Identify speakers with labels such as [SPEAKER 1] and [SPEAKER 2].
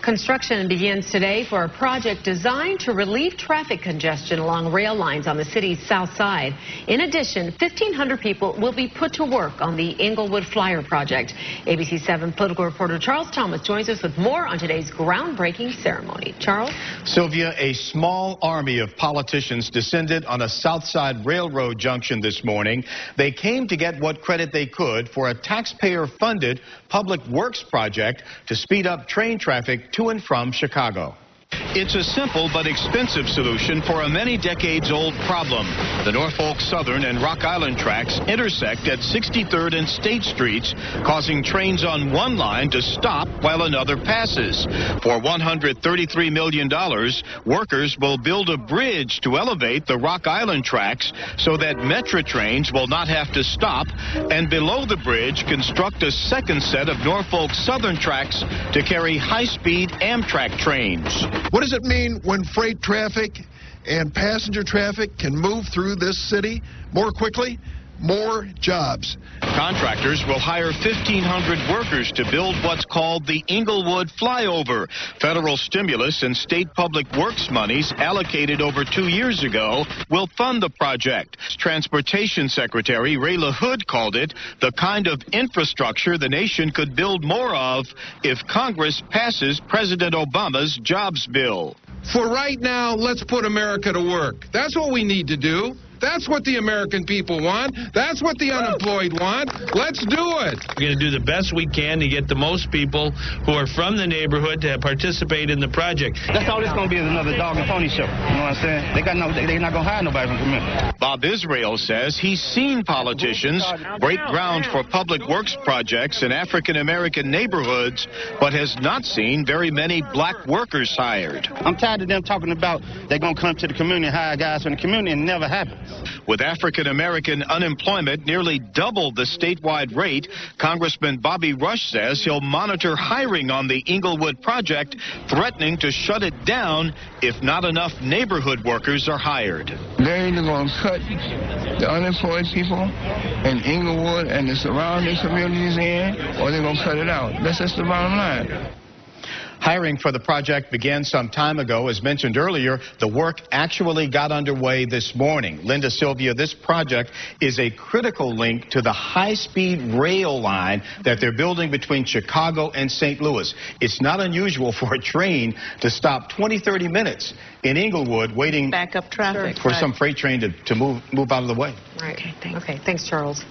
[SPEAKER 1] Construction begins today for a project designed to relieve traffic congestion along rail lines on the city's south side. In addition, 1,500 people will be put to work on the Inglewood Flyer project. ABC 7 political reporter Charles Thomas joins us with more on today's groundbreaking ceremony. Charles?
[SPEAKER 2] Sylvia, a small army of politicians descended on a Southside Railroad junction this morning. They came to get what credit they could for a taxpayer-funded public works project to speed up train traffic to and from Chicago. It's a simple but expensive solution for a many decades old problem. The Norfolk Southern and Rock Island tracks intersect at 63rd and State Streets, causing trains on one line to stop while another passes. For $133 million, workers will build a bridge to elevate the Rock Island tracks so that Metra trains will not have to stop, and below the bridge construct a second set of Norfolk Southern tracks to carry high-speed Amtrak trains.
[SPEAKER 3] What does it mean when freight traffic and passenger traffic can move through this city more quickly? More jobs.
[SPEAKER 2] Contractors will hire 1,500 workers to build what's called the Inglewood Flyover. Federal stimulus and state public works monies allocated over 2 years ago will fund the project. Transportation Secretary Ray LaHood called it the kind of infrastructure the nation could build more of if Congress passes President Obama's jobs bill.
[SPEAKER 3] For right now, let's put America to work. That's what we need to do. That's what the American people want. That's what the unemployed want. Let's do it.
[SPEAKER 4] We're going to do the best we can to get the most people who are from the neighborhood to participate in the project.
[SPEAKER 5] That's all it's going to be is another dog and pony show. You know what I'm saying? They're not going to hire nobody from the community.
[SPEAKER 2] Bob Israel says he's seen politicians break ground for public works projects in African-American neighborhoods, but has not seen very many black workers hired.
[SPEAKER 5] I'm tired of them talking about they're going to come to the community and hire guys from the community, and it never happens.
[SPEAKER 2] With African-American unemployment nearly double the statewide rate, Congressman Bobby Rush says he'll monitor hiring on the Inglewood project, threatening to shut it down if not enough neighborhood workers are hired.
[SPEAKER 6] They're either going to cut the unemployed people in Inglewood and the surrounding communities in, or they're going to cut it out. That's just the bottom line.
[SPEAKER 2] Hiring for the project began some time ago. As mentioned earlier, the work actually got underway this morning. Linda, Sylvia, this project is a critical link to the high-speed rail line that they're building between Chicago and St. Louis. It's not unusual for a train to stop 20-30 minutes in Inglewood waiting
[SPEAKER 1] back up traffic
[SPEAKER 2] for some freight train to move out of the way.
[SPEAKER 1] Right. Okay, thanks, Charles.